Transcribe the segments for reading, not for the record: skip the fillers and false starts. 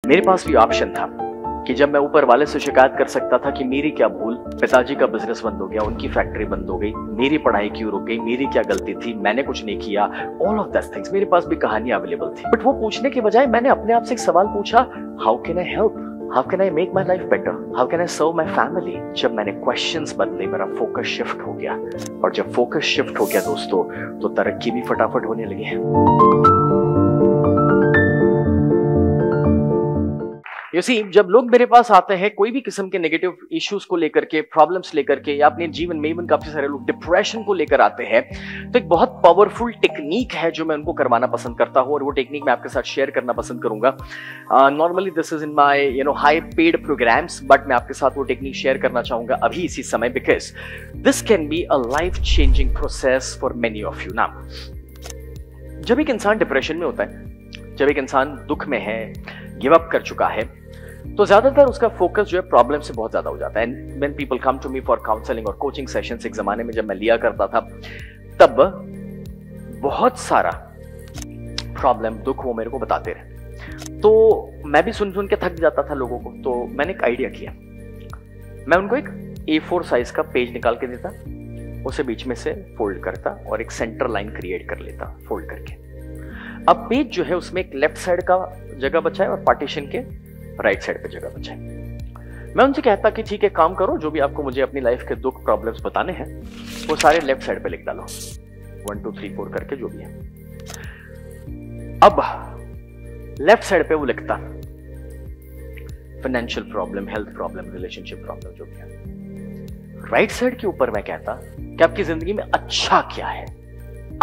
मेरे पास भी ऑप्शन था कि जब मैं ऊपर वाले से शिकायत कर सकता था कि मेरी क्या भूल, पिताजी का बिजनेस बंद हो गया, उनकी फैक्ट्री बंद हो गई, मेरी पढ़ाई क्यों रुक गई, मेरी क्या गलती थी, मैंने कुछ नहीं किया, ऑल ऑफ दैट थिंग्स मेरे पास भी कहानियां अवेलेबल थी। बट वो पूछने के बजाय मैंने अपने आप से एक सवाल पूछा, how can I help, how can I make my life better, how can I serve my family. जब मैंने क्वेश्चंस बदले मेरा फोकस शिफ्ट हो गया, और जब फोकस शिफ्ट हो गया दोस्तों तो तरक्की भी फटाफट होने लगी है। You see, जब लोग मेरे पास आते हैं कोई भी किस्म के नेगेटिव इश्यूज को लेकर के, प्रॉब्लम्स लेकर के, या अपने जीवन में इवन काफी सारे लोग डिप्रेशन को लेकर आते हैं, तो एक बहुत पावरफुल टेक्निक है जो मैं उनको करवाना पसंद करता हूं, और वो टेक्निक मैं आपके साथ शेयर करना पसंद करूंगा। Normally this is in my high paid programs, but मैं आपके साथ वो टेक्निक शेयर करना चाहूंगा अभी इसी समय, because this can be a life changing process for many of you. ना, जब एक इंसान डिप्रेशन में होता है, जब एक इंसान दुख में है, गिव अप कर चुका है, तो ज्यादातर उसका फोकस जो है प्रॉब्लम से बहुत ज्यादा हो जाता है। And when people come to me for counselling और कोचिंग सेशंस, एक जमाने में जब मैं लिया करता था, तब बहुत सारा प्रॉब्लम, दुख वो मेरे को बताते रहे, तो मैं भी सुन सुन के थक जाता था लोगों को। तो मैंने एक आइडिया किया, मैं उनको एक A4 साइज का पेज निकाल के देता, उसे बीच में से फोल्ड करता और एक सेंटर लाइन क्रिएट कर लेता फोल्ड करके। अब पेज जो है उसमें एक लेफ्ट साइड का जगह बचा है और पार्टीशन के राइट साइड पे जगह बचा है। मैं उनसे कहता कि ठीक है, काम करो, जो भी आपको मुझे अपनी लाइफ के दुख प्रॉब्लम्स बताने हैं वो सारे लेफ्ट साइड पे लिख डालो, 1 2 3 4 करके जो भी है। अब लेफ्ट साइड पे वो लिखता financial problem, health problem, relationship problem, जो भी है। राइट साइड के ऊपर मैं कहता कि आपकी जिंदगी में अच्छा क्या है,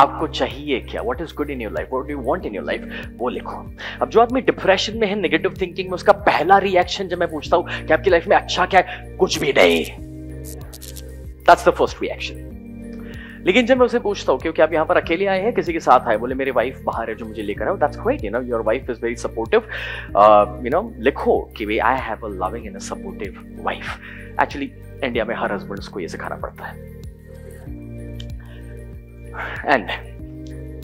आपको चाहिए क्या, what is good in your life, what do you want in your life, वो लिखो। अब जो आदमी डिप्रेशन में है, नेगेटिव थिंकिंग में, उसका पहला रिएक्शन जब मैं पूछता हूं कि आपकी लाइफ में अच्छा क्या है, कुछ भी नहीं, दैट्स द फर्स्ट रिएक्शन। लेकिन जब मैं उसे पूछता हूं क्योंकि आप यहां पर अकेले आए हैं, किसी के साथ आए, बोले मेरी वाइफ बाहर है जो मुझे लेकर आओ, that's great, your wife is very supportive, लिखो कि I have a loving and a supportive wife. Actually India में हर हस्बैंड्स को ये सिखाना पड़ता है। एंड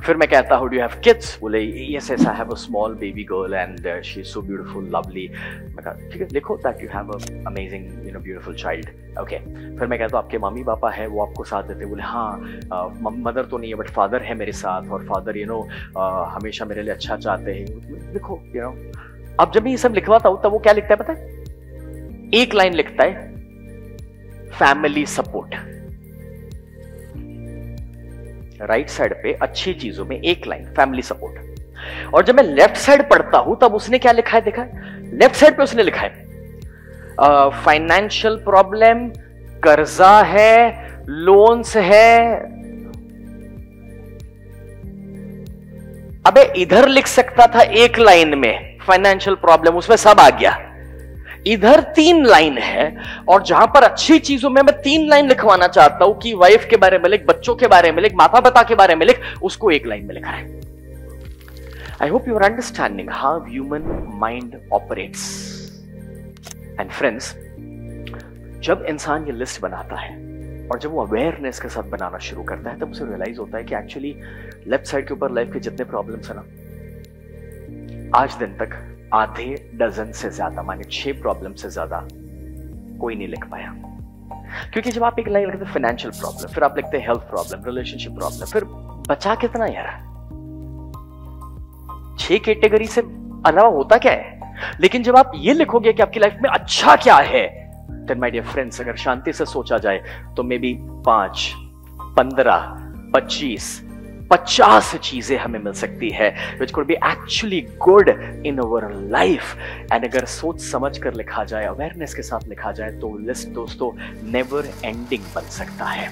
फिर मैं कहता हूं, डू यू हैव किड्स? बोले yes yes, I have a small baby girl and she is so beautiful, lovely. मैं कहा ठीक है, लिखो that you have a amazing beautiful child. Okay, फिर मैं कहता हूं आपके मम्मी पापा है, वो आपको साथ देते? बोले हाँ, मदर तो नहीं है बट फादर है मेरे साथ, और फादर हमेशा मेरे लिए अच्छा चाहते हैं। लिखो अब जब मैं ये सब लिखवाता हूं तब वो क्या लिखता है पता है? एक लाइन लिखता है, फैमिली सपोर्ट। राइट साइड पे अच्छी चीजों में एक लाइन, फैमिली सपोर्ट। और जब मैं लेफ्ट साइड पढ़ता हूं तब उसने क्या लिखा है, देखा है? लेफ्ट साइड पे उसने लिखा है फाइनेंशियल प्रॉब्लम, कर्जा है, लोन्स है। अबे इधर लिख सकता था एक लाइन में फाइनेंशियल प्रॉब्लम, उसमें सब आ गया। इधर 3 लाइन है, और जहां पर अच्छी चीजों में मैं 3 लाइन लिखवाना चाहता हूं कि वाइफ के बारे में लिख, बच्चों के बारे में लिख, माता पिता के बारे में लिख, उसको एक लाइन में लिखा है। I hope you are understanding how human mind operates. And friends, जब इंसान ये लिस्ट बनाता है और जब वो अवेयरनेस के साथ बनाना शुरू करता है, तब उसे रियलाइज होता है कि एक्चुअली लेफ्ट साइड के ऊपर लाइफ के जितने प्रॉब्लम्स है ना, आज दिन तक आधे डजन से ज्यादा, माने 6 प्रॉब्लम से ज्यादा कोई नहीं लिख पाया। क्योंकि जब आप एक लाइन लिखते हैं फाइनेंशियल प्रॉब्लम, फिर आप लिखते हैं हेल्थ प्रॉब्लम, रिलेशनशिप प्रॉब्लम, फिर बचा कितना यार? 6 कैटेगरी से अलावा होता क्या है? लेकिन जब आप ये लिखोगे कि आपकी लाइफ में अच्छा क्या है, देन माय डियर फ्रेंड्स, अगर शांति से सोचा जाए तो मे बी 5, 15, 25, 50 चीजें हमें मिल सकती है which could be actually good in our life। And अगर सोच समझ कर लिखा जाए, अवेयरनेस के साथ लिखा जाए, तो लिस्ट दोस्तों नेवर एंडिंग बन सकता है।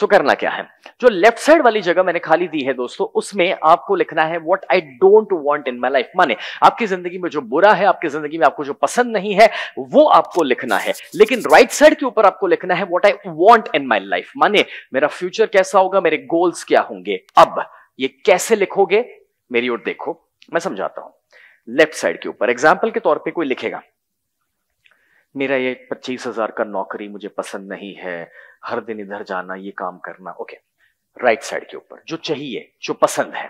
सो करना क्या है, जो लेफ्ट साइड वाली जगह मैंने खाली दी है दोस्तों, उसमें आपको लिखना है what I don't want in my life. माने आपकी जिंदगी में जो बुरा है, आपकी जिंदगी में आपको जो पसंद नहीं है, वो आपको लिखना है। लेकिन राइट साइड के ऊपर आपको लिखना है what I want in my life. माने मेरा फ्यूचर कैसा होगा, मेरे गोल्स क्या होंगे। अब ये कैसे लिखोगे, मेरी ओर देखो, मैं समझाता हूं। लेफ्ट साइड के ऊपर एग्जाम्पल के तौर पे कोई लिखेगा, मेरा ये 25,000 का नौकरी मुझे पसंद नहीं है, हर दिन इधर जाना, ये काम करना। ओके, राइट साइड के ऊपर जो चाहिए, जो पसंद है,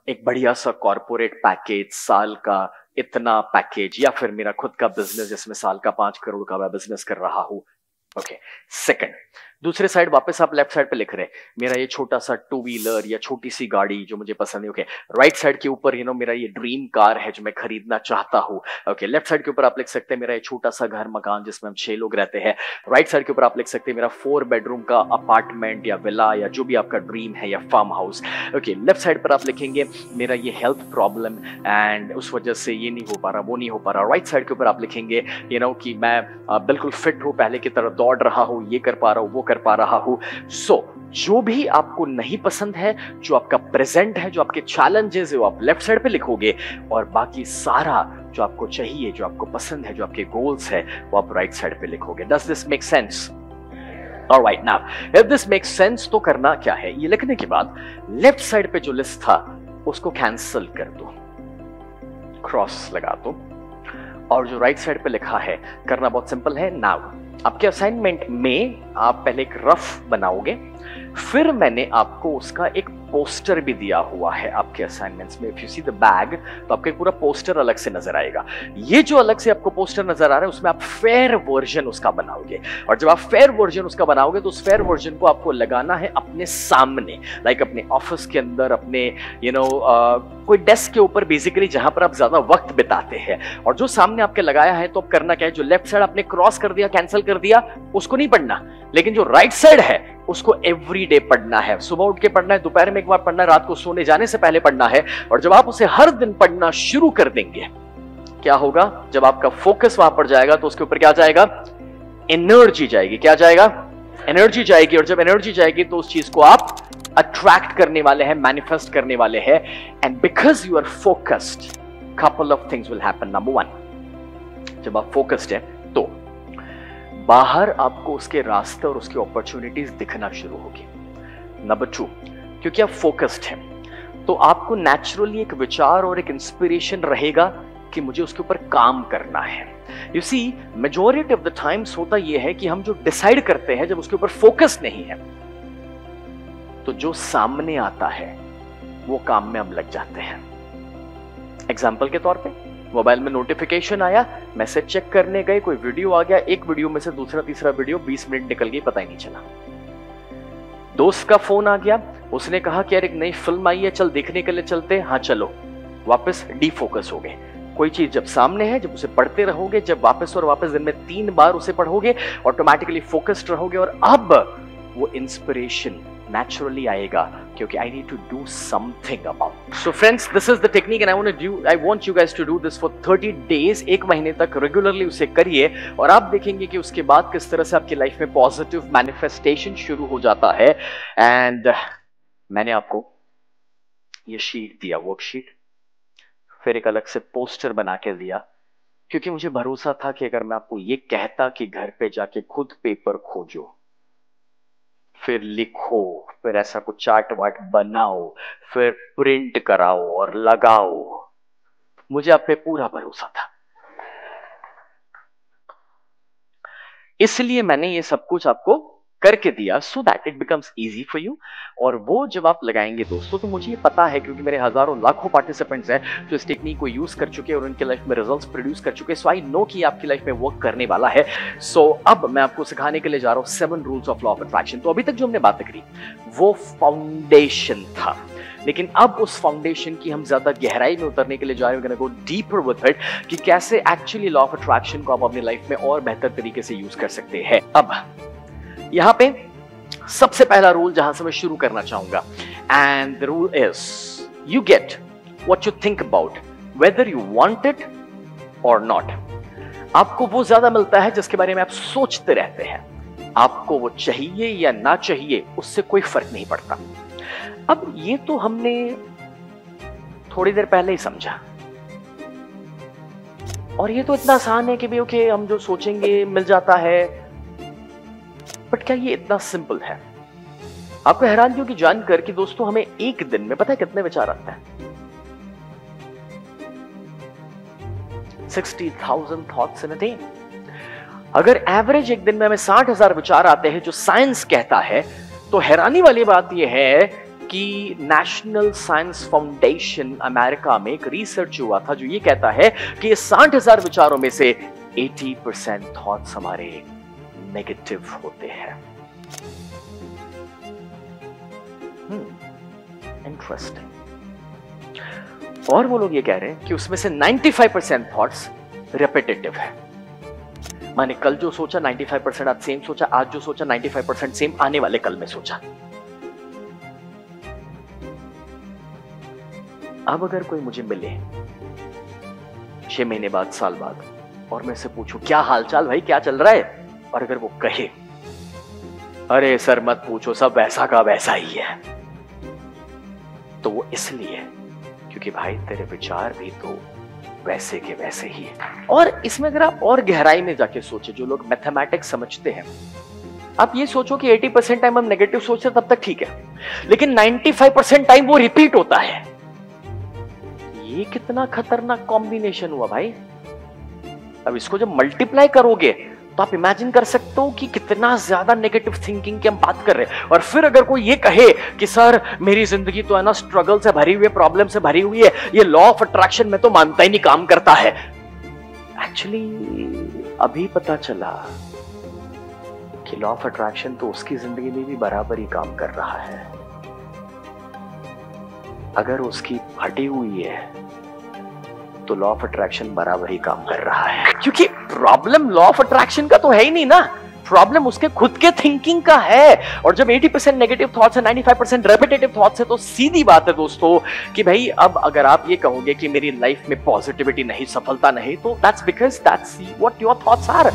एक बढ़िया सा कॉर्पोरेट पैकेज, साल का इतना पैकेज, या फिर मेरा खुद का बिजनेस जिसमें साल का 5 करोड़ का मैं बिजनेस कर रहा हूं। ओके, सेकंड, दूसरे साइड वापस आप लेफ्ट साइड पे लिख रहे हैं मेरा ये छोटा सा 2 व्हीलर या छोटी सी गाड़ी जो मुझे पसंद है। ओके, राइट साइड के ऊपर मेरा ये ड्रीम कार है जो मैं खरीदना चाहता हूं। ओके, लेफ्ट साइड के ऊपर आप लिख सकते हैं मेरा ये छोटा सा घर मकान जिसमें हम 6 लोग रहते हैं। राइट साइड के ऊपर आप लिख सकते हैं मेरा 4 बेडरूम का अपार्टमेंट या विला या जो भी आपका ड्रीम है या farm house. Okay, left side पर आप लिखेंगे मेरा ये हेल्थ प्रॉब्लम एंड उस वजह से ये नहीं हो पा रहा, वो नहीं हो पा रहा। राइट साइड के ऊपर आप लिखेंगे कि मैं बिल्कुल फिट हूं, पहले की तरह दौड़ रहा हूं, ये कर पा रहा हूं, वो कर पा रहा हूं। जो भी आपको नहीं पसंद है, जो आपका प्रेजेंट है, जो आपके चैलेंजेस है, वो आप लेफ्ट साइड पे लिखोगे, और बाकी सारा जो आपको चाहिए, जो आपको पसंद है, जो आपके गोल्स है, वो आप राइट साइड पे लिखोगे। Does this make sense? Alright, now if this makes sense तो करना क्या है, ये लिखने के बाद लेफ्ट साइड पे जो लिस्ट था उसको कैंसिल कर दो, क्रॉस लगा दो, और जो राइट साइड पे लिखा है करना बहुत सिंपल है। नाउ आपके असाइनमेंट में आप पहले एक रफ बनाओगे, फिर मैंने आपको उसका एक पोस्टर भी दिया हुआ है आपके असाइनमेंट्स में। If you see the bag, तो आपको एक पूरा पोस्टर अलग से नजर आएगा। ये जो अलग से आपको पोस्टर नजर आ रहा है उसमें आप फेयर वर्जन उसका बनाओगे, और जब आप फेयर वर्जन उसका बनाओगे तो उस फेयर वर्जन को आपको लगाना है अपने सामने, लाइक अपने ऑफिस के अंदर, अपने कोई डेस्क के ऊपर, बेसिकली जहां पर आप ज्यादा वक्त बिताते हैं। और जो सामने आपके लगाया है तो अब करना क्या है, जो लेफ्ट साइड आपने क्रॉस कर दिया, कैंसिल कर दिया, उसको नहीं पढ़ना, लेकिन जो राइट साइड है उसको एवरी डे पढ़ना है। सुबह उठ के पढ़ना है, दोपहर में एक बार पढ़ना है, रात को सोने जाने से पहले पढ़ना है। और जब आप उसे हर दिन पढ़ना शुरू कर देंगे, क्या होगा, जब आपका फोकस वहां पर जाएगा तो उसके ऊपर क्या जाएगा, एनर्जी जाएगी। क्या जाएगा, एनर्जी जाएगी। और जब एनर्जी जाएगी तो उस चीज को आप अट्रैक्ट करने वाले हैं, मैनिफेस्ट करने वाले हैं। And because you are focused, couple of things will happen. Number 1, जब आप फोकस्ड है तो बाहर आपको उसके रास्ते और उसकी अपॉर्चुनिटीज दिखना शुरू होगी। नंबर 2, क्योंकि आप फोकस्ड हैं तो आपको नेचुरली एक विचार और एक इंस्पिरेशन रहेगा कि मुझे उसके ऊपर काम करना है। You see, majority of the times होता यह है कि हम जो डिसाइड करते हैं, जब उसके ऊपर फोकस नहीं है तो जो सामने आता है वो काम में हम लग जाते हैं। एग्जाम्पल के तौर पे, मोबाइल में नोटिफिकेशन आया, मैसेज चेक करने गए, कोई वीडियो आ गया, एक वीडियो में से दूसरा तीसरा वीडियो, 20 मिनट निकल गई, पता ही नहीं चला। दोस्त का फोन आ गया, उसने कहा कि यार एक नई फिल्म आई है, चल देखने के लिए चलते हैं, हाँ चलो, वापस डीफोकस हो गए। कोई चीज जब सामने है, जब उसे पढ़ते रहोगे, जब वापस और वापस दिन में 3 बार उसे पढ़ोगे, ऑटोमेटिकली फोकस्ड रहोगे, और अब वो इंस्पिरेशन naturally आएगा, क्योंकि I need to do something about it. So friends, this is the technique and I want you guys to do this for 30 days, 1 महीने तक रेगुलरली उसे करिए, और आप देखेंगे कि उसके बाद किस तरह से आपकी लाइफ में पॉजिटिव मैनिफेस्टेशन शुरू हो जाता है। एंड मैंने आपको ये शीट दिया, वर्कशीट, फिर एक अलग से पोस्टर बना के दिया, क्योंकि मुझे भरोसा था कि अगर मैं आपको ये कहता कि घर पे जाके खुद पेपर खोजो, फिर लिखो, फिर ऐसा कुछ चार्ट वार्ट बनाओ, फिर प्रिंट कराओ और लगाओ, मुझे आप पे पूरा भरोसा था। इसलिए मैंने ये सब कुछ आपको करके दिया, so that it becomes easy for you. और वो जब आप लगाएंगे दोस्तों, तो मुझे ये पता है, क्योंकि मेरे हजारों लाखों पार्टिसिपेंट्स हैं जो इस टेक्निक को यूज कर चुके हैं और उनके लाइफ में रिजल्ट्स प्रोड्यूस कर चुके हैं। सो आई नो कि आपकी लाइफ में वर्क करने वाला है। सो अब मैं आपको सिखाने के लिए जा रहा हूं 7 rules of law of attraction. तो अभी तक जो हमने बातें करी वो फाउंडेशन था, लेकिन अब उस फाउंडेशन की हम ज्यादा गहराई में उतरने के लिए जा रहे हैं, गो डीपर विद इट, कि कैसे एक्चुअली लॉ ऑफ अट्रैक्शन को आप अपनी लाइफ में और बेहतर तरीके से यूज कर सकते हैं। अब यहां पे सबसे पहला रूल जहां से मैं शुरू करना चाहूंगा, and the rule is you get what you think about whether you want it और नॉट। आपको वो ज्यादा मिलता है जिसके बारे में आप सोचते रहते हैं। आपको वो चाहिए या ना चाहिए उससे कोई फर्क नहीं पड़ता। अब ये तो हमने थोड़ी देर पहले ही समझा, और ये तो इतना आसान है कि भी ओके हम जो सोचेंगे मिल जाता है। बट क्या ये इतना सिंपल है? आपको हैरानी होगी जानकर कि दोस्तों हमें एक दिन में पता है कितने विचार आते हैं? 60,000 थॉट्स इन अ डे। अगर एवरेज एक दिन में हमें 60,000 विचार आते हैं जो साइंस कहता है, तो हैरानी वाली बात यह है कि नेशनल साइंस फाउंडेशन अमेरिका में एक रिसर्च हुआ था जो ये कहता है कि 60,000 विचारों में से 80% थॉट्स हमारे नेगेटिव होते हैं। इंटरेस्टिंग। और वो लोग ये कह रहे हैं कि उसमें से 95% थॉट्स रेपिटेटिव है। माने कल जो सोचा 95% आज सेम सोचा, आज जो सोचा 95% सेम आने वाले कल में सोचा। अब अगर कोई मुझे मिले 6 महीने बाद, साल बाद, और मैं से पूछूं क्या हालचाल भाई, क्या चल रहा है, और अगर वो कहे अरे सर मत पूछो, सब वैसा का वैसा ही है, तो वो इसलिए क्योंकि भाई तेरे विचार भी तो वैसे के वैसे ही है। और इसमें अगर आप और गहराई में जाके सोचे, जो लोग मैथमेटिक्स समझते हैं, आप ये सोचो कि 80% टाइम हम नेगेटिव सोचते हैं तब तक ठीक है, लेकिन 95% टाइम वो रिपीट होता है। ये कितना खतरनाक कॉम्बिनेशन हुआ भाई। अब इसको जब मल्टीप्लाई करोगे तो आप इमेजिन कर सकते हो कि कितना ज्यादा नेगेटिव थिंकिंग की हम बात कर रहे हैं। और फिर अगर कोई ये कहे कि सर मेरी जिंदगी तो है ना स्ट्रगल से भरी हुई है, प्रॉब्लम से भरी हुई है, ये लॉ ऑफ अट्रैक्शन में तो मानता ही नहीं काम करता है। एक्चुअली अभी पता चला कि लॉ ऑफ अट्रैक्शन तो उसकी जिंदगी में भी बराबर ही काम कर रहा है। अगर उसकी फटी हुई है तो लॉ ऑफ अट्रैक्शन बराबर ही काम कर रहा है, क्योंकि प्रॉब्लम लॉ ऑफ अट्रैक्शन का तो है ही नहीं ना, प्रॉब्लम उसके खुद के थिंकिंग का है। और जब 80% नेगेटिव थॉट्स है, 95% रेपिटेटिव थॉट्स है, तो सीधी बात है दोस्तों कि भाई अब अगर आप ये कहोगे कि मेरी लाइफ में पॉजिटिविटी नहीं, सफलता नहीं, तो that's because that's what your thoughts are.